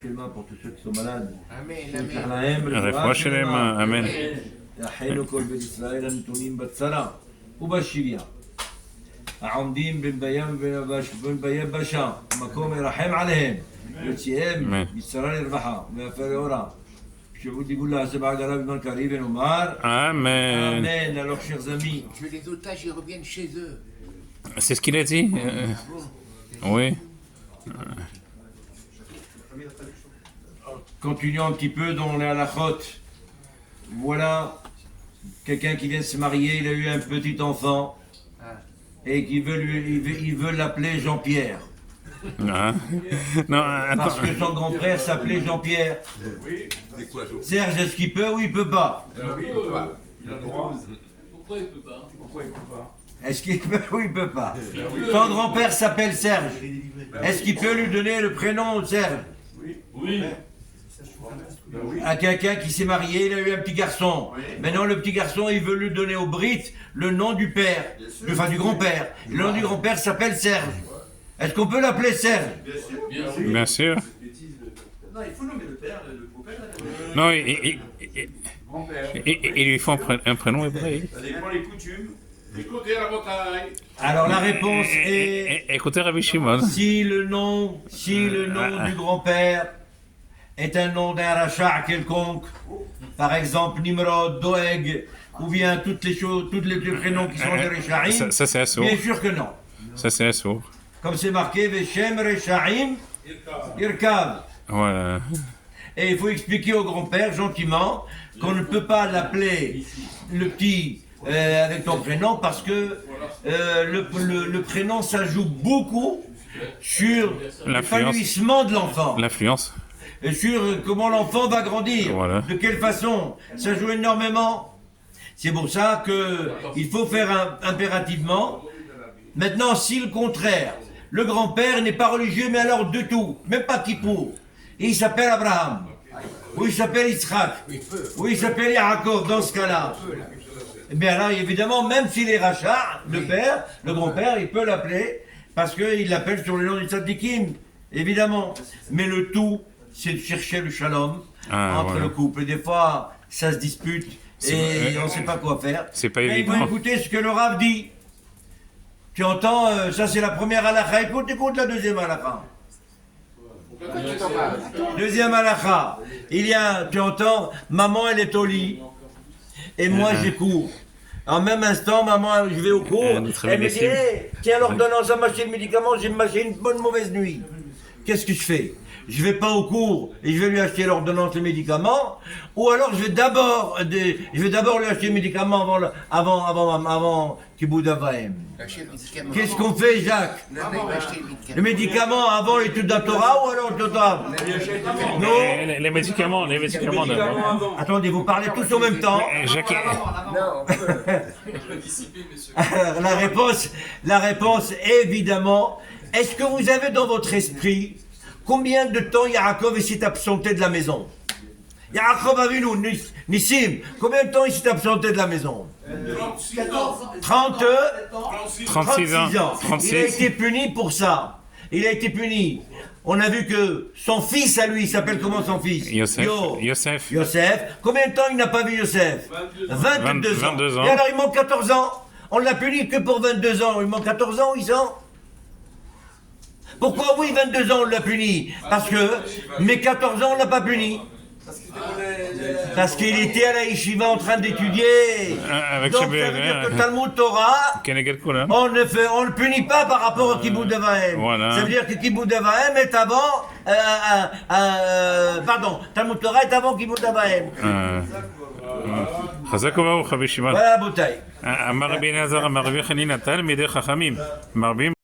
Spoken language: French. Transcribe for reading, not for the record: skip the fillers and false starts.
pour tous ceux qui sont malades. רפואה שלמה, אמן. אחינו כל בית ישראל הנתונים בצרה ובשביה, העומדים בין בים ובין ביבשה, המקום ירחם עליהם, יוציאם מצרה לרווחה ויפה לאורה. כשהוא גאולה שבעה גלה בזמן קריב ונאמר Amen. Amen. Alors chers amis, Que les otages ils reviennent chez eux. C'est ce qu'il a dit Oui. continuons un petit peu dans les halakhot. Voilà quelqu'un qui vient de se marier, il a eu un petit enfant et qui il veut l'appeler Jean-Pierre. Ah. Non, Parce attends. que son grand-frère s'appelait Jean-Pierre. Serge, est-ce qu'il peut ou il peut pas? Pourquoi il peut pas? Est-ce qu'il peut ou il peut pas? Son grand-père s'appelle Serge. Est-ce qu'il peut lui donner le prénom Serge? Oui. À quelqu'un qui s'est marié, il a eu un petit garçon. Maintenant, le petit garçon, il veut lui donner au Brit le nom du père, enfin du grand-père. Le nom du grand-père s'appelle Serge. Est-ce qu'on peut l'appeler Serge? Bien sûr. Non, il faut nommer le père, le beau-père. Non, il lui faut un prénom hébraïque. Ça dépend les coutumes. Écoutez la bataille. Alors la réponse est Écoutez Rabbi Shimon. si le nom du grand-père est un nom d'un rachat quelconque, par exemple Nimrod, Doeg, ou bien toutes les prénoms qui sont des Rechaim, Ça c'est assourd. bien sûr que non. Ça c'est assourd. Comme c'est marqué, Veshem Rechaim Irkav. Voilà. Et il faut expliquer au grand-père gentiment qu'on ne peut pas l'appeler le petit avec ton prénom parce que le prénom ça joue beaucoup sur l'épanouissement de l'enfant L'influence. et sur comment l'enfant va grandir, Voilà. de quelle façon, ça joue énormément. C'est pour ça qu'il faut faire impérativement. Maintenant, si le contraire, le grand-père n'est pas religieux, mais alors de tout, même pas Kippour, il s'appelle Abraham, ou il s'appelle Yitzhak, ou il s'appelle Yaakov, dans ce cas-là. Eh bien là, évidemment, même s'il est rachat, le père, le grand-père, il peut l'appeler, parce qu'il l'appelle sur le nom du tzadikim, évidemment. Mais le tout, c'est de chercher le shalom entre voilà. le couple. Et des fois, ça se dispute, et on ne sait pas quoi faire. C'est pas Mais il évident. faut écouter ce que le Rav dit. Tu entends, ça c'est la première halakha, écoute la deuxième halakha. Deuxième halakha, tu entends, maman elle est au lit, et moi j'ai cours. En même instant, maman, je vais au cours, elle me dit, hey, tiens l'ordonnance à mâcher le médicament, j'ai mâché une bonne mauvaise nuit. Qu'est-ce que je fais? Je vais pas au cours et je vais lui acheter l'ordonnance de médicaments, ou alors je vais d'abord lui acheter le médicament avant Kibbutz Avaim. Qu'est-ce qu'on fait, Jacques? Le médicament avant l'étude de la Torah ou alors le Torah? Non. Les médicaments d'abord. Attendez, vous parlez tous en même temps. Jacques, La réponse est évidemment, est-ce que vous avez dans votre esprit combien de temps Yaakov s'est absenté de la maison? Yaakov Avinu, Nissim, combien de temps il s'est absenté de la maison? 36 ans. Il a 36. été puni pour ça. Il a été puni. On a vu que son fils à lui, il s'appelle comment son fils? Yosef. Yosef. Combien de temps il n'a pas vu Yosef? 22 ans. 22 ans. Et alors il manque 14 ans. On l'a puni que pour 22 ans. Il manque 14 ans, 8 ans. Pourquoi oui, 22 ans on l'a puni? Parce que, mais 14 ans on l'a pas puni. Parce qu'il était à la yeshiva en train d'étudier. Avec Donc ça veut dire que Talmud Torah, Keneged Kulam. on ne le punit pas par rapport au Kibbutz Avaim. Voilà. Ça veut dire que Kibbutz Avaim est avant, Talmud Torah est avant Kibbutz Avaim. חזק וברוך רבי שמעון. Voilà la bouteille. אמר רבי אלעזר אמר רבי חנינא תלמידי חכמים מרבים